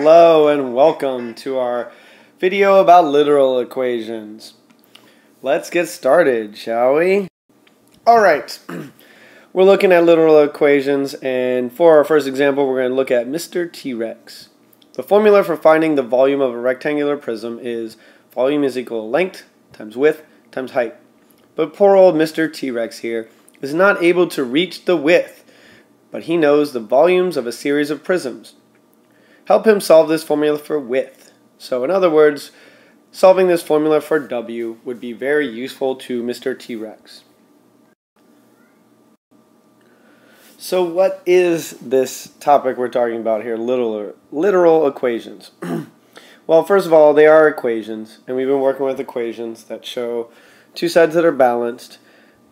Hello and welcome to our video about literal equations. Let's get started, shall we? Alright, we're looking at literal equations, and for our first example we're going to look at Mr. T-Rex. The formula for finding the volume of a rectangular prism is volume is equal to length times width times height. But poor old Mr. T-Rex here is not able to reach the width, but he knows the volumes of a series of prisms. Help him solve this formula for width. So in other words, solving this formula for W would be very useful to Mr. T-Rex. So what is this topic we're talking about here, literal equations? Well, first of all, they are equations, and we've been working with equations that show two sides that are balanced.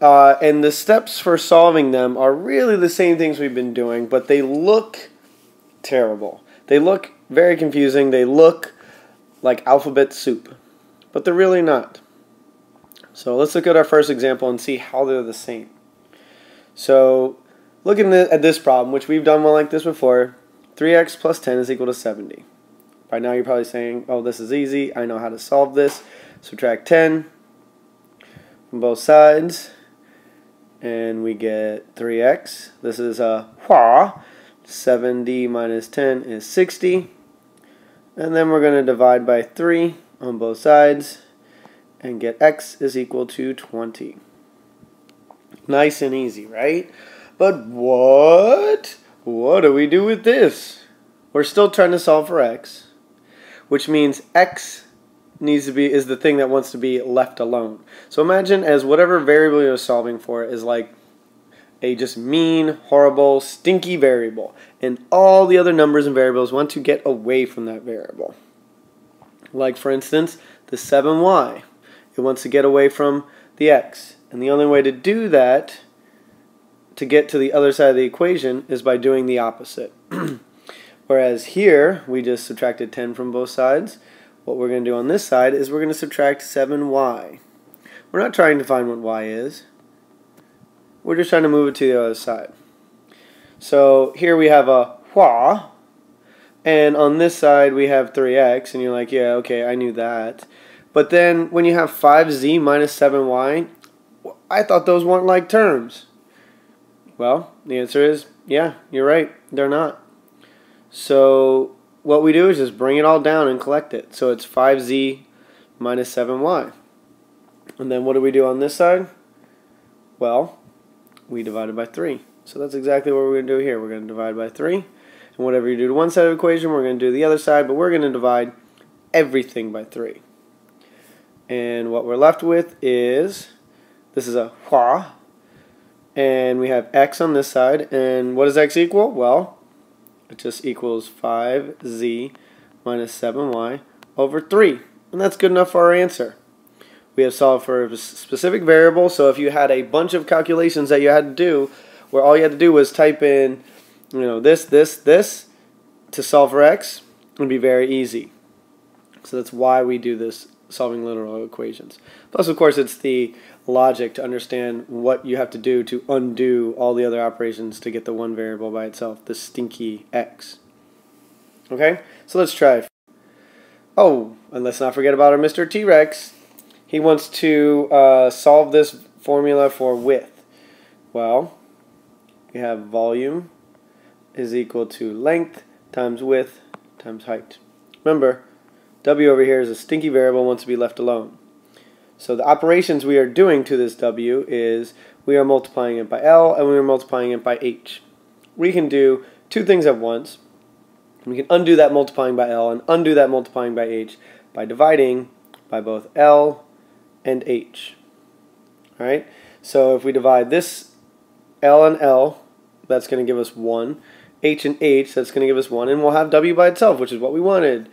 And the steps for solving them are really the same things we've been doing, but they look terrible. They look very confusing. They look like alphabet soup, but they're really not. So let's look at our first example and see how they're the same. So looking at this problem, which we've done one like this before, 3x plus 10 is equal to 70. By now you're probably saying, oh, this is easy. I know how to solve this. Subtract 10 from both sides, and we get 3x. This is a 70 minus 10 is 60. And then we're going to divide by 3 on both sides and get x is equal to 20. Nice and easy, right? But what do we do with this? We're still trying to solve for x, which means x is the thing that wants to be left alone. So imagine as whatever variable you're solving for is like a just mean, horrible, stinky variable, and all the other numbers and variables want to get away from that variable. Like for instance, the 7y. It wants to get away from the x, and the only way to do that, to get to the other side of the equation, is by doing the opposite. Whereas here, we just subtracted 10 from both sides. What we're going to do on this side is we're going to subtract 7y. We're not trying to find what y is. We're just trying to move it to the other side. So here we have a hua, and on this side we have 3x, and you're like, yeah, okay, I knew that. But then when you have 5z minus 7y, I thought those weren't like terms. Well, the answer is, yeah, you're right, they're not. So what we do is just bring it all down and collect it. So it's 5z minus 7y. And then what do we do on this side? Well, we divide it by 3. So that's exactly what we're going to do here. We're going to divide by 3. And whatever you do to one side of the equation, we're going to do the other side, but we're going to divide everything by 3. And what we're left with is, this is a hua, and we have x on this side. And what does x equal? Well, it just equals 5z minus 7y over 3. And that's good enough for our answer. We have solved for a specific variable, so if you had a bunch of calculations that you had to do, where all you had to do was type in, this to solve for x, it would be very easy. So that's why we do this, solving literal equations. Plus, of course, it's the logic to understand what you have to do to undo all the other operations to get the one variable by itself, the stinky x. Okay, so let's try. Oh, and let's not forget about our Mr. T-Rex. He wants to solve this formula for width. Well, we have volume is equal to length times width times height. Remember, W over here is a stinky variable, wants to be left alone. So the operations we are doing to this W is we are multiplying it by L and we are multiplying it by H. We can do two things at once. We can undo that multiplying by L and undo that multiplying by H by dividing by both L and H. Alright, so if we divide this L and L, that's going to give us 1. H and H, that's going to give us 1. And we'll have W by itself, which is what we wanted.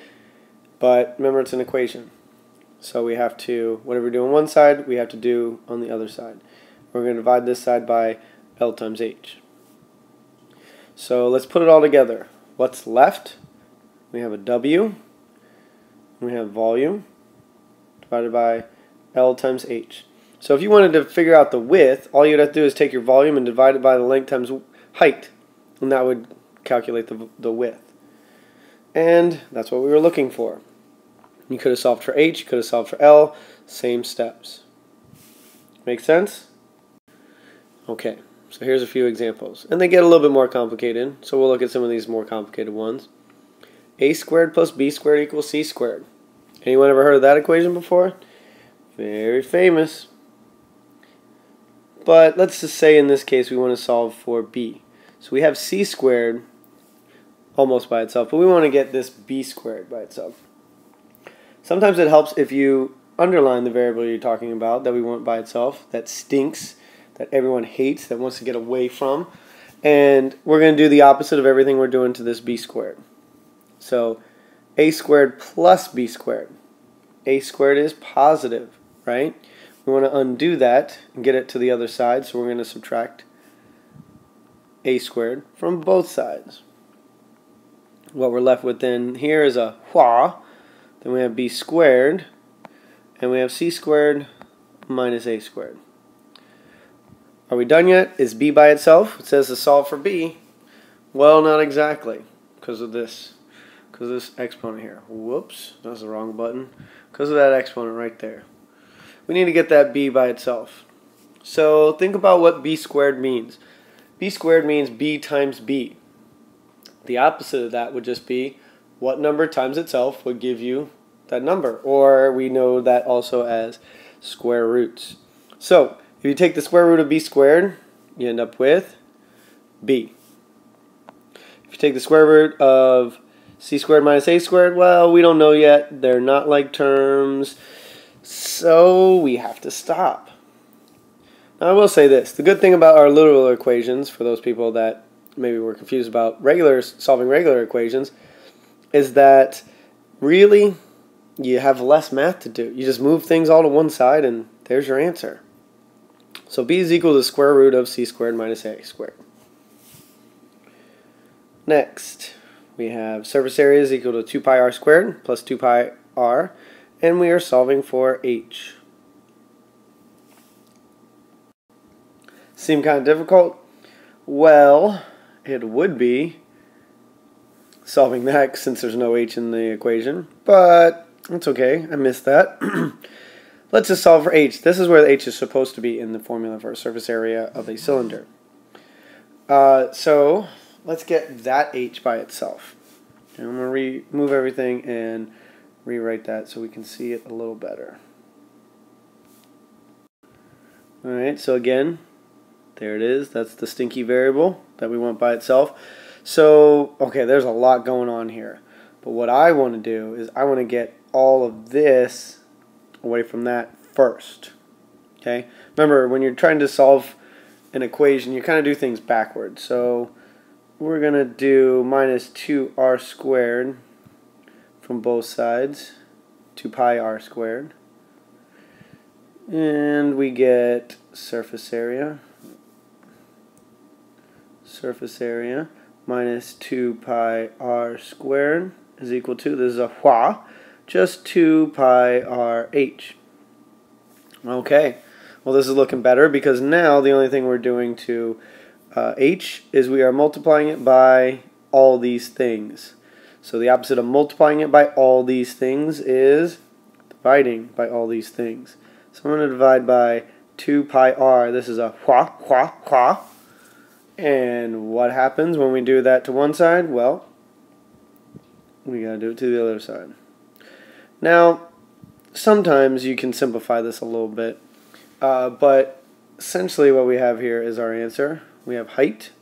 But remember, it's an equation. So we have to, whatever we do on one side, we have to do on the other side. We're going to divide this side by L times H. So let's put it all together. What's left? We have a W. We have volume divided by L times H. So if you wanted to figure out the width, all you'd have to do is take your volume and divide it by the length times height, and that would calculate the width. And that's what we were looking for. You could have solved for h, you could have solved for L, same steps. Make sense? Okay, so here's a few examples. And they get a little bit more complicated, so we'll look at some of these more complicated ones. A squared plus b squared equals c squared. Anyone ever heard of that equation before? Very famous. But let's just say in this case we want to solve for b. So we have c squared almost by itself, but we want to get this b squared by itself. Sometimes it helps if you underline the variable you're talking about that we want by itself, that stinks, that everyone hates, that wants to get away from. And we're going to do the opposite of everything we're doing to this b squared. So a squared plus b squared. A squared is positive, right? We want to undo that and get it to the other side, so we're going to subtract a squared from both sides. What we're left with then here is a hua. Then we have b squared, and we have c squared minus a squared. Are we done yet? Is b by itself? It says to solve for b. Well, not exactly, because of this exponent here. Whoops, that's the wrong button. Because of that exponent right there. We need to get that b by itself. So think about what b squared means. B squared means b times b. The opposite of that would just be what number times itself would give you that number. Or we know that also as square roots. So if you take the square root of b squared, you end up with b. If you take the square root of c squared minus a squared, well, we don't know yet. They're not like terms. So we have to stop. Now I will say this. The good thing about our literal equations, for those people that maybe were confused about solving regular equations, is that really you have less math to do. You just move things all to one side and there's your answer. So b is equal to the square root of c squared minus a squared. Next, we have surface area is equal to 2 pi r squared plus 2 pi r, and we are solving for h. Seem kind of difficult? Well, it would be solving that since there's no h in the equation, but it's okay. I missed that. Let's just solve for h. This is where the h is supposed to be in the formula for a surface area of a cylinder. So let's get that h by itself. And I'm going to remove everything and rewrite that so we can see it a little better. Alright, so again, there it is. That's the stinky variable that we want by itself. So, okay, there's a lot going on here. But what I want to do is I want to get all of this away from that first. Okay? Remember, when you're trying to solve an equation, you kind of do things backwards. So we're going to do minus 2r squared from both sides, 2 pi r squared. And we get surface area. Surface area minus 2 pi r squared is equal to, this is a hua, just 2 pi r h. Okay, well this is looking better because now the only thing we're doing to h is we are multiplying it by all these things. So the opposite of multiplying it by all these things is dividing by all these things. So I'm going to divide by 2 pi r. This is a hua, hua, hua. And what happens when we do that to one side? Well, we got to do it to the other side. Now, sometimes you can simplify this a little bit, but essentially what we have here is our answer. We have height.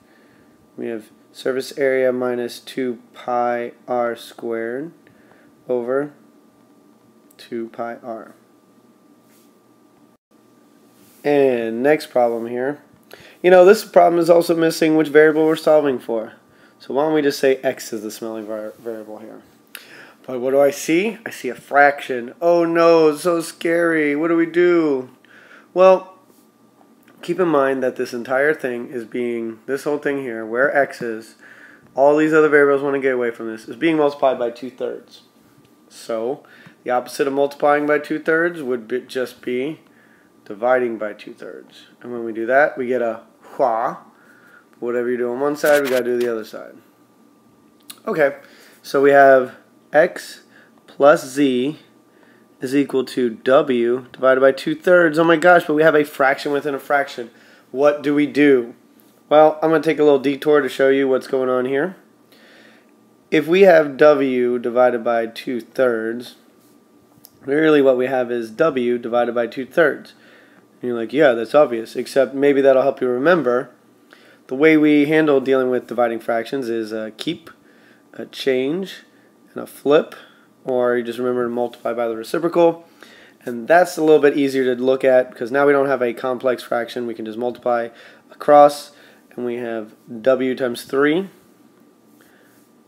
We have surface area minus 2 pi r squared over 2 pi r. And next problem here. You know, this problem is also missing which variable we're solving for. So why don't we just say x is the smelling variable here. But what do I see? I see a fraction. Oh no, it's so scary. What do we do? Well, keep in mind that this entire thing is being, this whole thing here, where x is, all these other variables want to get away from this, is being multiplied by 2/3. So the opposite of multiplying by 2/3 would just be dividing by 2/3. And when we do that, we get a hua. Whatever you do on one side, we got to do the other side. Okay, So we have x plus z is equal to w divided by 2/3. Oh my gosh, but we have a fraction within a fraction. What do we do? Well, I'm going to take a little detour to show you what's going on here. If we have w divided by 2/3, really what we have is w divided by 2/3. And you're like, yeah, that's obvious, except maybe that'll help you remember. The way we handle dealing with dividing fractions is a keep, a change, and a flip, or you just remember to multiply by the reciprocal. And that's a little bit easier to look at because now we don't have a complex fraction. We can just multiply across, and we have w times 3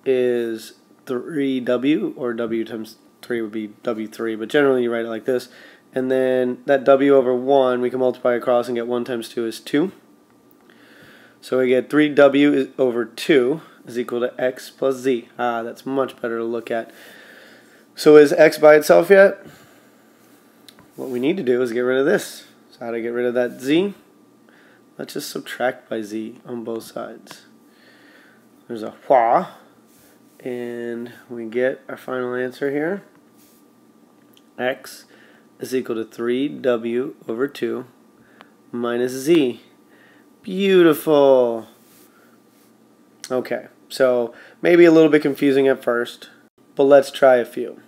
is 3w, or w times 3 would be w3, but generally you write it like this. And then that w over 1 we can multiply across and get 1 times 2 is 2. So we get 3w over 2 is equal to x plus z. That's much better to look at. So is x by itself yet? What we need to do is get rid of this. So how to get rid of that z? Let's just subtract by z on both sides. There's a hua, and we get our final answer here. X is equal to 3w over 2 minus z. Beautiful. Okay, so maybe a little bit confusing at first, but let's try a few.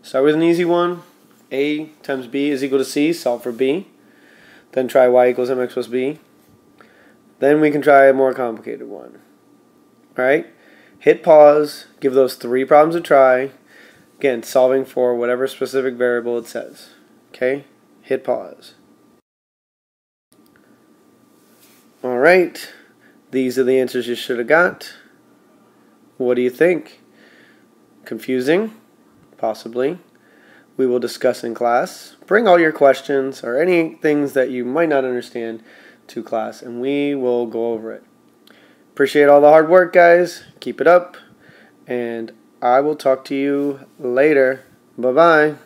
Start with an easy one. A times b is equal to c, solve for b. Then try y equals mx plus b. Then we can try a more complicated one. Alright, hit pause, give those 3 problems a try. Again, solving for whatever specific variable it says. Okay, hit pause. Alright, these are the answers you should have got. What do you think? Confusing? Possibly. We will discuss in class. Bring all your questions or any things that you might not understand to class, and we will go over it. Appreciate all the hard work, guys. Keep it up, and I will talk to you later. Bye-bye.